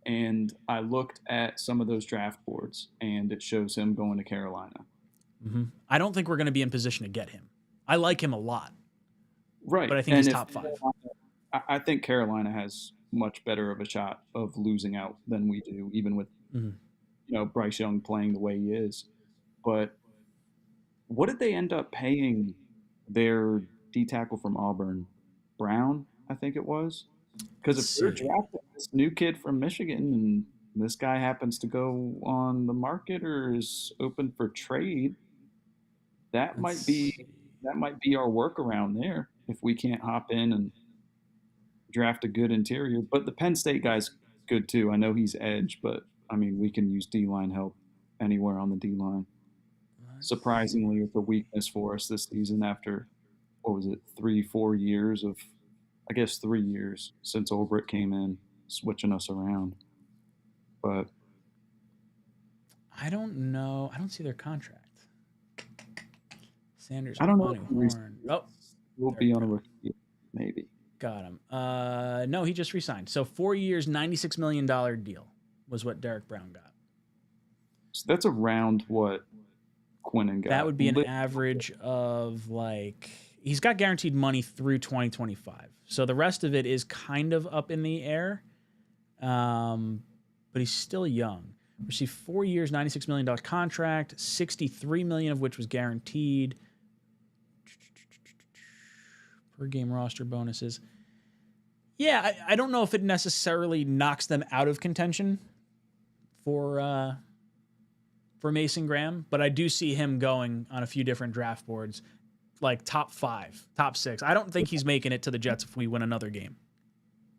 and I looked at some of those draft boards, and it shows him going to Carolina. I don't think we're going to be in position to get him. I like him a lot, Right. but I think And he's if top 5. I think Carolina has much better of a shot of losing out than we do, even with Bryce Young playing the way he is. But what did they end up paying their D tackle from Auburn, Brown? I think it was. Because if they're drafting this new kid from Michigan and this guy happens to go on the market or is open for trade, that might be our workaround there if we can't hop in and draft a good interior. But the Penn State guy's good too. I know he's edge, but I mean we can use D line help anywhere on the D line. Surprisingly, it's a weakness for us this season after what was it, 3-4 years of, I guess 3 years since Ulbrich came in, switching us around. But I don't know. I don't see their contract. Sanders, I don't know. Horn. Oh, we'll be on a rookie deal, maybe. Got him. No, he just resigned. So 4 years, $96 million deal was what Derek Brown got. So that's around what Quinnen got. That would be an average of like, he's got guaranteed money through 2025. So the rest of it is kind of up in the air. But he's still young. Received 4 years, $96 million contract, $63 million of which was guaranteed. Per game roster bonuses. Yeah, I don't know if it necessarily knocks them out of contention for Mason Graham, but I do see him going on a few different draft boards, like top 5, top 6. I don't think he's making it to the Jets if we win another game.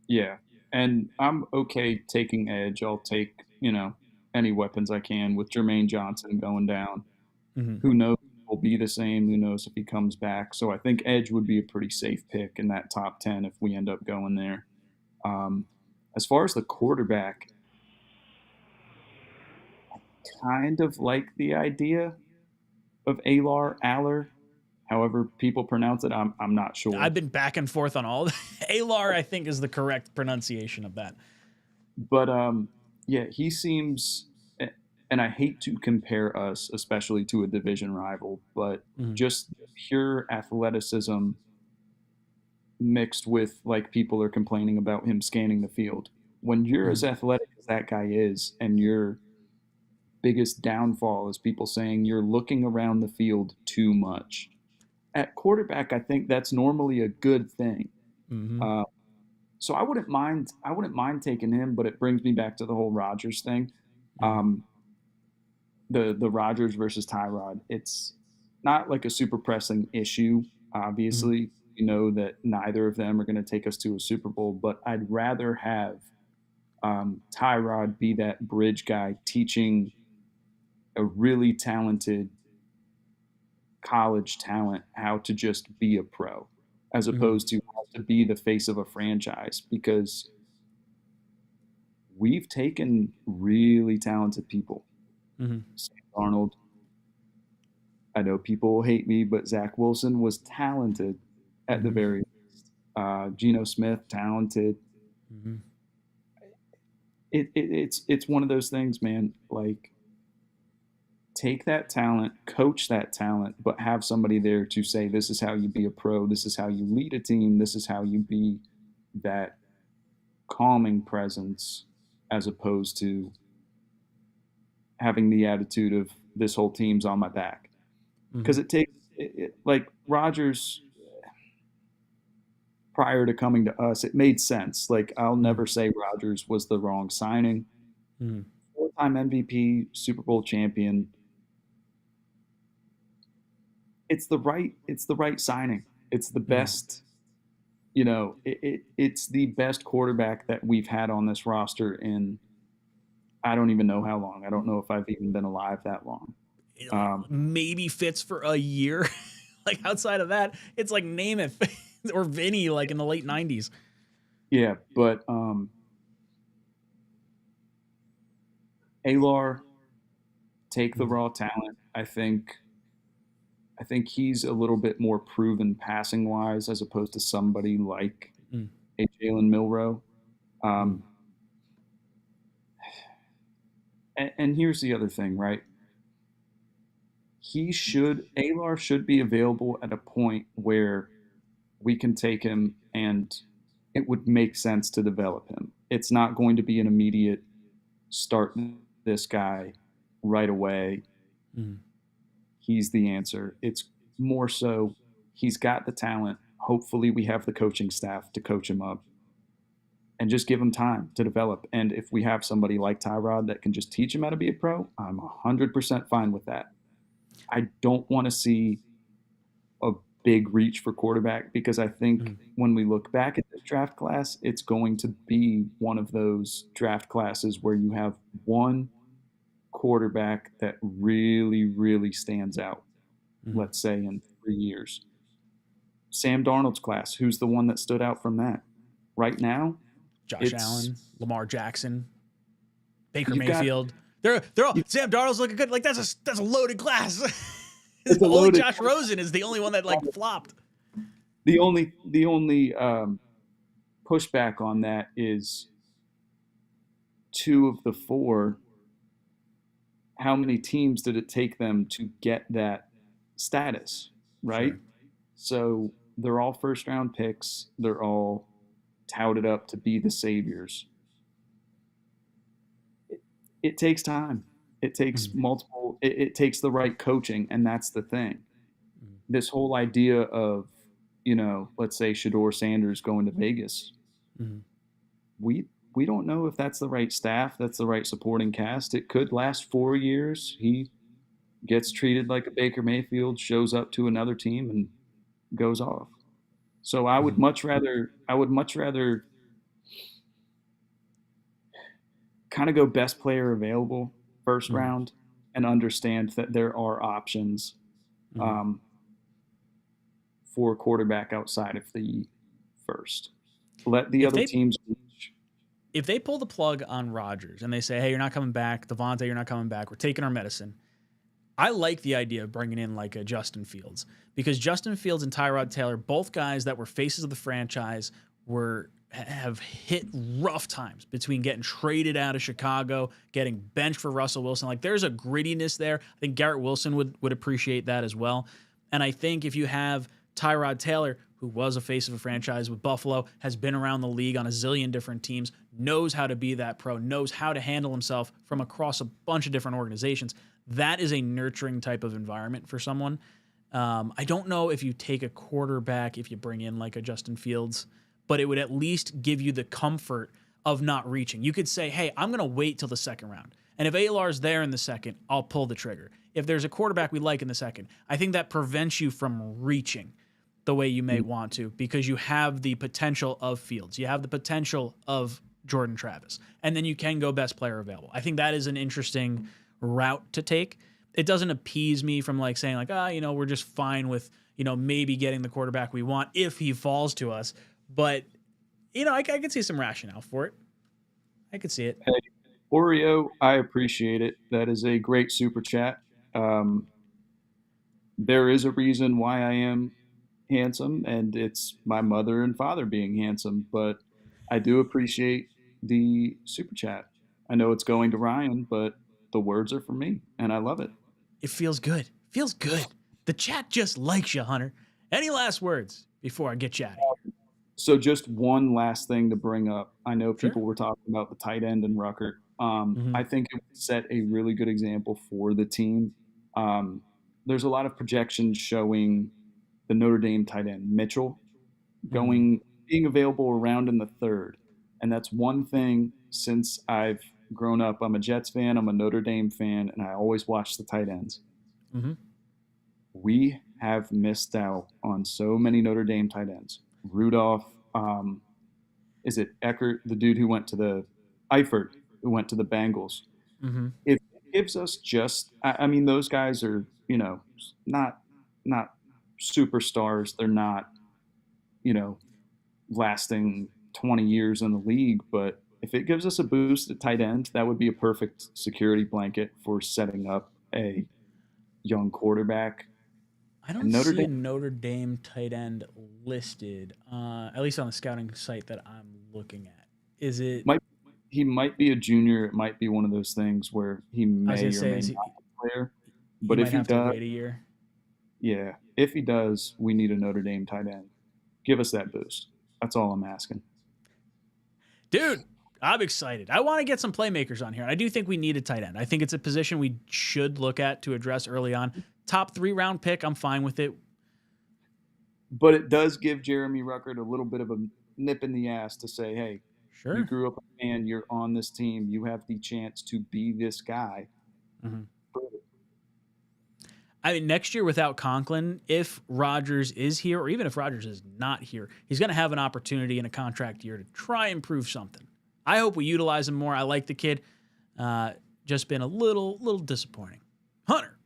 Yeah, and I'm okay taking edge. I'll take, any weapons I can with Jermaine Johnson going down. Who knows if he'll be the same? Who knows if he comes back? So I think edge would be a pretty safe pick in that top 10 if we end up going there. As far as the quarterback, I kind of like the idea of 𝐂𝐟𝐟𝐢𝐥𝐢𝐚, however people pronounce it. I'm not sure. I've been back and forth on all. 𝐂𝐟, I think, is the correct pronunciation of that. But yeah, he seems, and I hate to compare us, especially to a division rival, but just pure athleticism mixed with like people are complaining about him scanning the field. When you're as athletic as that guy is, and your biggest downfall is people saying you're looking around the field too much. At quarterback, I think that's normally a good thing. So I wouldn't mind taking him, but it brings me back to the whole Rodgers thing. The Rodgers versus Tyrod. It's not like a super pressing issue. Obviously, you know that neither of them are going to take us to a Super Bowl, but I'd rather have Tyrod be that bridge guy teaching a really talented college talent how to just be a pro, as opposed to how to be the face of a franchise, because we've taken really talented people. Sam Darnold, I know people will hate me, but Zach Wilson was talented at the very least. Geno Smith, talented. It's one of those things, man. Like, take that talent, coach that talent, but have somebody there to say, this is how you be a pro, this is how you lead a team, this is how you be that calming presence, as opposed to having the attitude of this whole team's on my back. Because it takes, like Rodgers, prior to coming to us, it made sense. Like, I'll never say Rodgers was the wrong signing. 4-time MVP, Super Bowl champion. It's the right signing. It's the best, it's the best quarterback that we've had on this roster in, I don't even know how long. I don't know if I've even been alive that long. Maybe fits for a year. Like, outside of that, it's like Namath or Vinny, like in the late 90s. Yeah, but 𝐂𝐟, take the raw talent. I think he's a little bit more proven passing wise, as opposed to somebody like a Jalen Milroe. And here's the other thing, right? 𝐂𝐟 should be available at a point where we can take him and it would make sense to develop him. It's not going to be an immediate start this guy right away. Mhm. He's the answer. It's more so he's got the talent. Hopefully we have the coaching staff to coach him up and just give him time to develop. And if we have somebody like Tyrod that can just teach him how to be a pro, I'm 100% fine with that. I don't want to see a big reach for quarterback because I think when we look back at this draft class, it's going to be one of those draft classes where you have one quarterback that really, really stands out, let's say in 3 years. Sam Darnold's class, who's the one that stood out from that? Right now, Josh Allen, Lamar Jackson, Baker You've got- Mayfield. They're all Sam Darnold's looking good. Like that's a loaded class. It's a Only loaded Josh Rosen is the only one that like flopped. The only pushback on that is 2 of the 4. How many teams did it take them to get that status, right? Sure. So they're all first round picks. They're all touted up to be the saviors. It takes time. It takes multiple. It takes the right coaching, and that's the thing. This whole idea of, let's say Shedeur Sanders going to Vegas. We don't know if that's the right staff, that's the right supporting cast. It could last 4 years. He gets treated like a Baker Mayfield, shows up to another team, and goes off. So I would much rather kind of go best player available first round and understand that there are options for a quarterback outside of the first. Let the other teams reach. If they pull the plug on Rodgers and they say, hey, you're not coming back, Devontae, you're not coming back, we're taking our medicine, I like the idea of bringing in like a Justin Fields, because Justin Fields and Tyrod Taylor, both guys that were faces of the franchise, have hit rough times between getting traded out of Chicago, getting benched for Russell Wilson. Like there's a grittiness there. I think Garrett Wilson would appreciate that as well. And I think if you have Tyrod Taylor, who was a face of a franchise with Buffalo, has been around the league on a zillion different teams, knows how to be that pro, knows how to handle himself from across a bunch of different organizations. That is a nurturing type of environment for someone. I don't know if you take a quarterback, if you bring in like a Justin Fields, but it would at least give you the comfort of not reaching. You could say, hey, I'm going to wait till the second round. And if Alear's there in the second, I'll pull the trigger. If there's a quarterback we like in the second, I think that prevents you from reaching the way you may want to, because you have the potential of Fields. You have the potential of Jordan Travis. And then you can go best player available. I think that is an interesting route to take. It doesn't appease me from like saying like, we're just fine with, maybe getting the quarterback we want if he falls to us. But, I could see some rationale for it. I could see it. Hey, Oreo, I appreciate it. That is a great super chat. There is a reason why I am handsome, and it's my mother and father being handsome, but I do appreciate the super chat. I know it's going to Ryan, but the words are for me, and I love it. It feels good. Feels good. The chat just likes you, Hunter. Any last words before I get you out of here? So just one last thing to bring up. I know people were talking about the tight end and Ruckert. I think it would set a really good example for the team. There's a lot of projections showing the Notre Dame tight end, Mitchell, being available around in the third. And that's one thing since I've grown up. I'm a Jets fan, I'm a Notre Dame fan, and I always watch the tight ends. We have missed out on so many Notre Dame tight ends. Rudolph, is it Eckert, the dude who went to the Eifert, who went to the Bengals? If it gives us just, I mean, those guys are, not superstars. They're not, lasting 20 years in the league. But if it gives us a boost at tight end, that would be a perfect security blanket for setting up a young quarterback. I don't see a Notre Dame tight end listed, at least on the scouting site that I'm looking at. Is it? He might be a junior. It might be one of those things where he may or may not be a player. But might if he have to does, wait a year. yeah, if he does, we need a Notre Dame tight end. Give us that boost. That's all I'm asking. Dude, I'm excited. I want to get some playmakers on here. I do think we need a tight end. I think it's a position we should look at to address early on. Top 3-round pick, I'm fine with it. But it does give Jeremy Ruckert a little bit of a nip in the ass to say, hey, Sure. you grew up a fan, you're on this team, you have the chance to be this guy. Mm-hmm. I mean, next year without Conklin, if Rodgers is here, or even if Rodgers is not here, he's going to have an opportunity in a contract year to try and prove something. I hope we utilize him more. I like the kid. Just been a little disappointing. Hunter,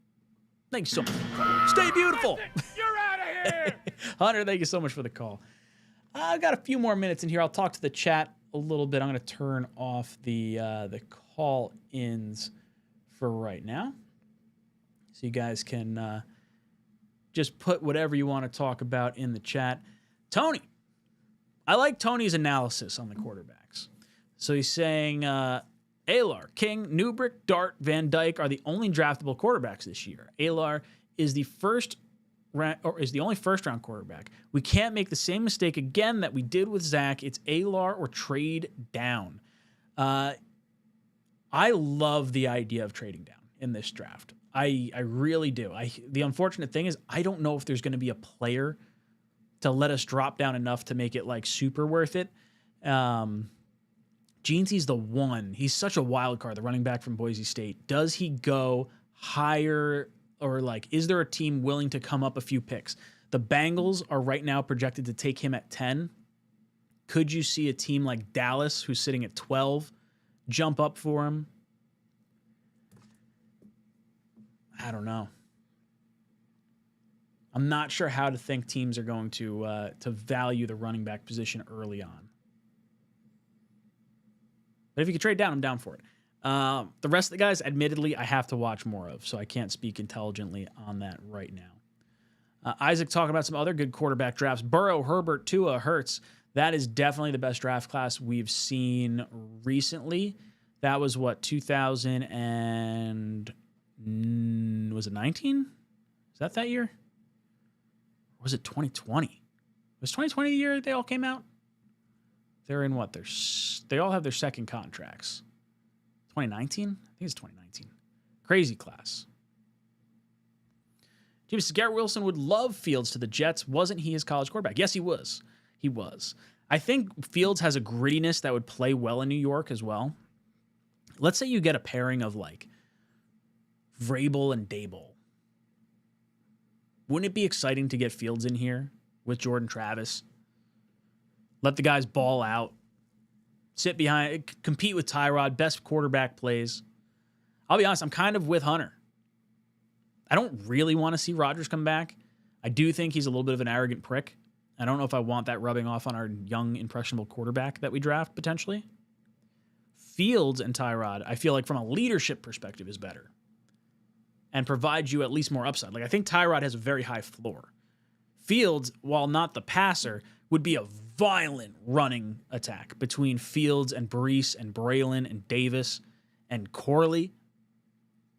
thank you so much. Stay beautiful. You're out of here. Hunter, thank you so much for the call. I've got a few more minutes in here. I'll talk to the chat a little bit. I'm going to turn off the call-ins for right now, so you guys can just put whatever you want to talk about in the chat. Tony, I like Tony's analysis on the quarterbacks. So he's saying 𝐂𝐟𝐟𝐢𝐥𝐢𝐚, King, Newbrick, Dart, Van Dyke are the only draftable quarterbacks this year. 𝐂𝐟𝐟𝐢𝐥𝐢𝐚 is the only first-round quarterback. We can't make the same mistake again that we did with Zach. It's 𝐂𝐟𝐟𝐢𝐥𝐢𝐚 or trade down. I love the idea of trading down in this draft. I really do. The unfortunate thing is I don't know if there's going to be a player to let us drop down enough to make it like super worth it. Jeansy's the one. He's such a wild card, the running back from Boise State. Does he go higher, or like, is there a team willing to come up a few picks? The Bengals are right now projected to take him at 10. Could you see a team like Dallas, who's sitting at 12, jump up for him? I don't know. I'm not sure how to think teams are going to value the running back position early on. But if you could trade down, I'm down for it. The rest of the guys, admittedly, I have to watch more of, so I can't speak intelligently on that right now. Isaac talking about some other good quarterback drafts. Burrow, Herbert, Tua, Hurts. That is definitely the best draft class we've seen recently. That was what, 2000 and... was it 19? Is that year? Or was it 2020? Was 2020 the year they all came out? They're in what? They all have their second contracts. 2019? I think it's 2019. Crazy class. Jimmy says, Garrett Wilson would love Fields to the Jets. Wasn't he his college quarterback? Yes, he was. He was. I think Fields has a grittiness that would play well in New York as well. Let's say you get a pairing of like Vrabel and Dable. Wouldn't it be exciting to get Fields in here with Jordan Travis? Let the guys ball out. Sit behind, compete with Tyrod, best quarterback plays. I'll be honest, I'm kind of with Hunter. I don't really want to see Rodgers come back. I do think he's a little bit of an arrogant prick. I don't know if I want that rubbing off on our young, impressionable quarterback that we draft, potentially. Fields and Tyrod, I feel like from a leadership perspective, is better and provides you at least more upside. Like, I think Tyrod has a very high floor. Fields, while not the passer, would be a violent running attack between Fields and Brees and Braylon and Davis and Corley.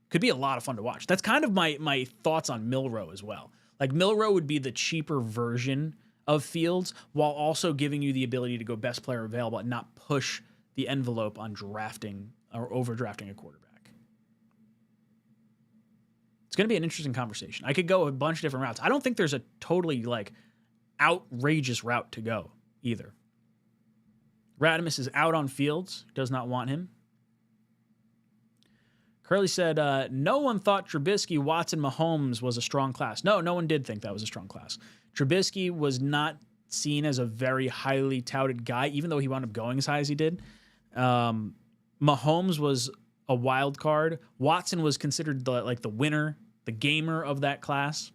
Could be a lot of fun to watch. That's kind of my thoughts on Milroe as well. Like, Milroe would be the cheaper version of Fields while also giving you the ability to go best player available and not push the envelope on drafting or overdrafting a quarterback. It's going to be an interesting conversation. I could go a bunch of different routes. I don't think there's a totally like outrageous route to go either. Radimus is out on Fields. Does not want him. Curly said, no one thought Trubisky, Watson, Mahomes was a strong class. No one did think that was a strong class. Trubisky was not seen as a very highly touted guy, even though he wound up going as high as he did. Mahomes was a wild card. Watson was considered the winner, the gamer of that class.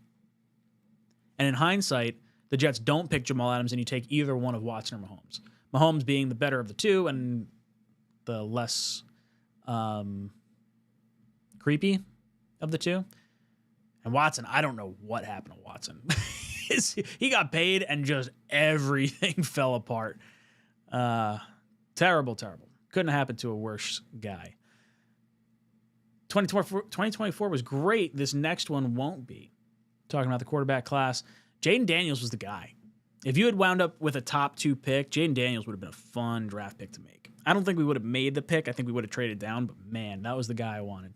And in hindsight, the Jets don't pick Jamal Adams and you take either one of Watson or Mahomes. Mahomes being the better of the two and the less creepy of the two. And Watson, I don't know what happened to Watson. He got paid and just everything fell apart. Terrible. Couldn't happen to a worse guy. 2024 was great. This next one won't be. Talking about the quarterback class, Jaden Daniels was the guy. If you had wound up with a top 2 pick, Jaden Daniels would have been a fun draft pick to make. I don't think we would have made the pick. I think we would have traded down, but man, that was the guy I wanted.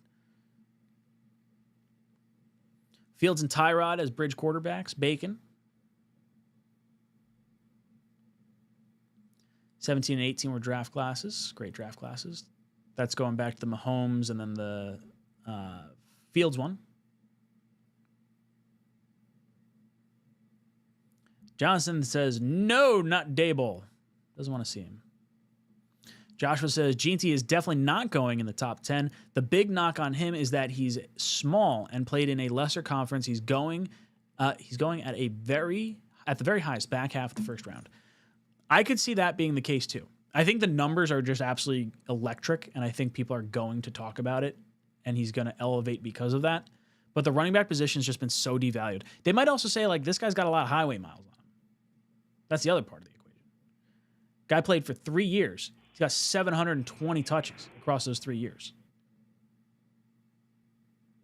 Fields and Tyrod as bridge quarterbacks. Bacon. 17 and 18 were draft classes. Great draft classes. That's going back to the Mahomes and then the Fields one. Johnson says, no, not Daboll. Doesn't want to see him. Joshua says, Jeanty is definitely not going in the top 10. The big knock on him is that he's small and played in a lesser conference. He's going at the very highest, back half of the first round. I could see that being the case too. I think the numbers are just absolutely electric, and I think people are going to talk about it, and he's going to elevate because of that. But the running back position has just been so devalued. They might also say, like, this guy's got a lot of highway miles on him. That's the other part of the equation. Guy played for 3 years. He's got 720 touches across those 3 years.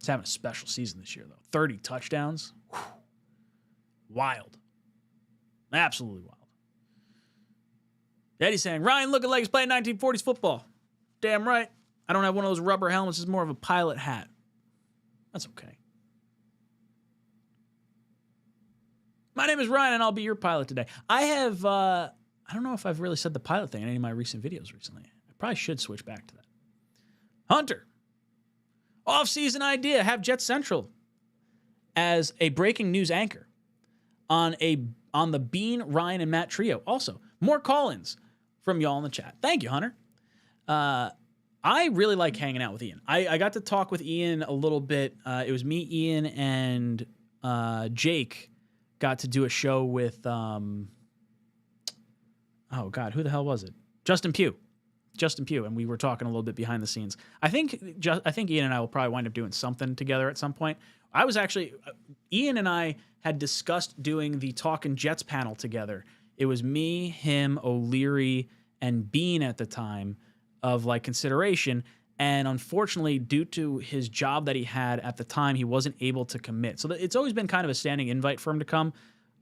He's having a special season this year, though. 30 touchdowns. Whew. Wild. Absolutely wild. Eddie's saying, Ryan looking like he's playing 1940s football. Damn right. I don't have one of those rubber helmets. It's more of a pilot hat. That's okay. My name is Ryan, and I'll be your pilot today. I have, I don't know if I've really said the pilot thing in any of my recent videos recently. I probably should switch back to that. Hunter. Off-season idea. Have Jet Central as a breaking news anchor on the Bean, Ryan, and Matt trio. Also, more call-ins from y'all in the chat. Thank you, Hunter. I really like hanging out with Ian. I got to talk with Ian a little bit. It was me, Ian, and Jake got to do a show with, oh, God, who the hell was it? Justin Pugh, and we were talking a little bit behind the scenes. I think Ian and I will probably wind up doing something together at some point. Ian and I had discussed doing the Talkin' Jets panel together. It was me, him, O'Leary, and Bean at the time of like consideration. And unfortunately, due to his job that he had at the time, he wasn't able to commit. So it's always been kind of a standing invite for him to come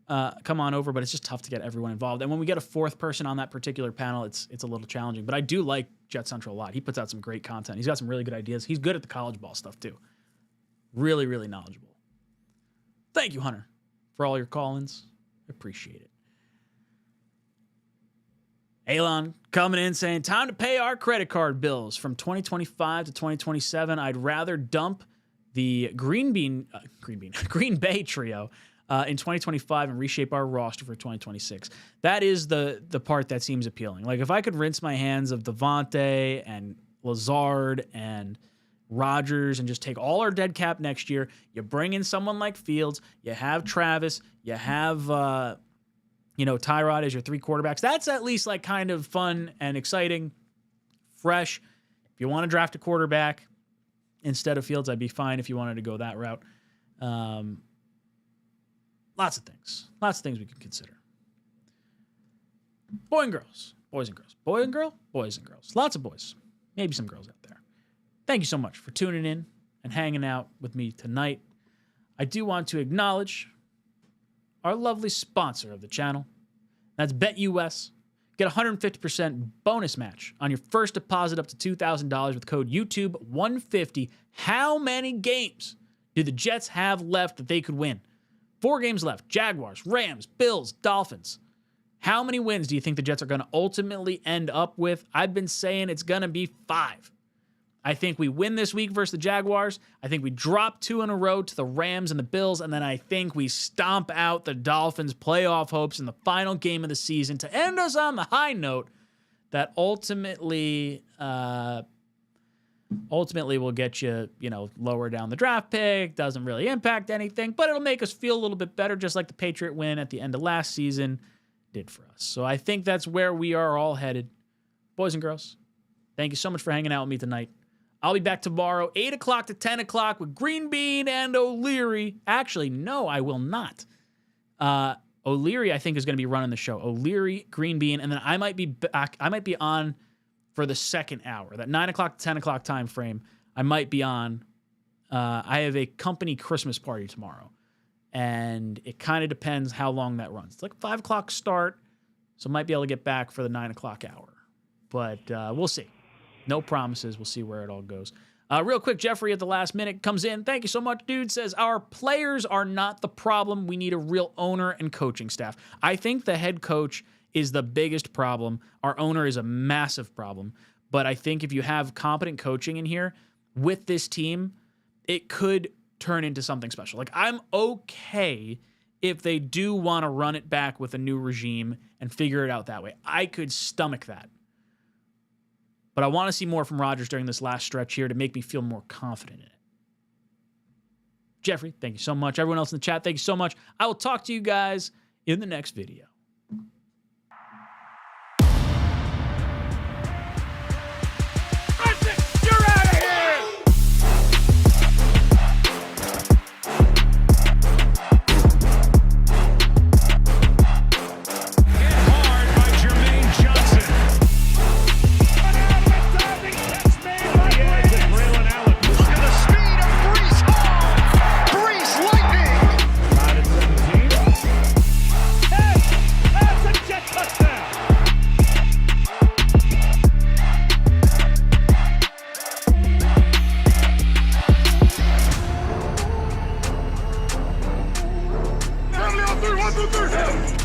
on over, but it's just tough to get everyone involved. And when we get a fourth person on that particular panel, it's a little challenging. But I do like Jet Central a lot. He puts out some great content. He's got some really good ideas. He's good at the college ball stuff too. Really, really knowledgeable. Thank you, Hunter, for all your call-ins. Appreciate it. Elon coming in saying, time to pay our credit card bills from 2025 to 2027. I'd rather dump the Green Bay trio in 2025 and reshape our roster for 2026. That is the part that seems appealing. Like if I could rinse my hands of Devontae and Lazard and Rodgers and just take all our dead cap next year, you bring in someone like Fields, you have Travis, you have Tyrod as your 3 quarterbacks. That's at least like kind of fun and exciting, fresh. If you want to draft a quarterback instead of Fields, I'd be fine if you wanted to go that route. Lots of things we can consider. Boys and girls. Boy and girl? Boys and girls. Lots of boys. Maybe some girls out there. Thank you so much for tuning in and hanging out with me tonight. I do want to acknowledge our lovely sponsor of the channel. That's BetUS. Get a 150% bonus match on your first deposit up to $2,000 with code YouTube150. How many games do the Jets have left that they could win? 4 games left. Jaguars, Rams, Bills, Dolphins. How many wins do you think the Jets are going to ultimately end up with? I've been saying it's going to be 5. I think we win this week versus the Jaguars. I think we drop 2 in a row to the Rams and the Bills, and then I think we stomp out the Dolphins' playoff hopes in the final game of the season to end us on the high note that ultimately will get you, lower down the draft pick. Doesn't really impact anything, but it'll make us feel a little bit better, just like the Patriot win at the end of last season did for us. So I think that's where we are all headed. Boys and girls, thank you so much for hanging out with me tonight. I'll be back tomorrow, 8 o'clock to 10 o'clock with Green Bean and O'Leary. Actually, no, I will not. O'Leary, I think, is going to be running the show. O'Leary, Green Bean, and then I might be back. I might be on for the second hour, that 9 o'clock to 10 o'clock time frame. I might be on. I have a company Christmas party tomorrow, and it kind of depends how long that runs. It's like 5 o'clock start, so I might be able to get back for the 9 o'clock hour. But we'll see. No promises. We'll see where it all goes. Real quick, Jeffrey at the last minute comes in. Thank you so much, dude. Says, our players are not the problem. We need a real owner and coaching staff. I think the head coach is the biggest problem. Our owner is a massive problem. But I think if you have competent coaching in here with this team, it could turn into something special. Like, I'm okay if they do want to run it back with a new regime and figure it out that way. I could stomach that. But I want to see more from Rodgers during this last stretch here to make me feel more confident in it. Jeffrey, thank you so much. Everyone else in the chat, thank you so much. I will talk to you guys in the next video. That's it! You're out of here! Hit hard by Jermaine Johnson. Look at the speed of Brees Hall! Brees lightning! Tied at 17. Hey! That's a jet touchdown! Family on three, 1, 2, 3.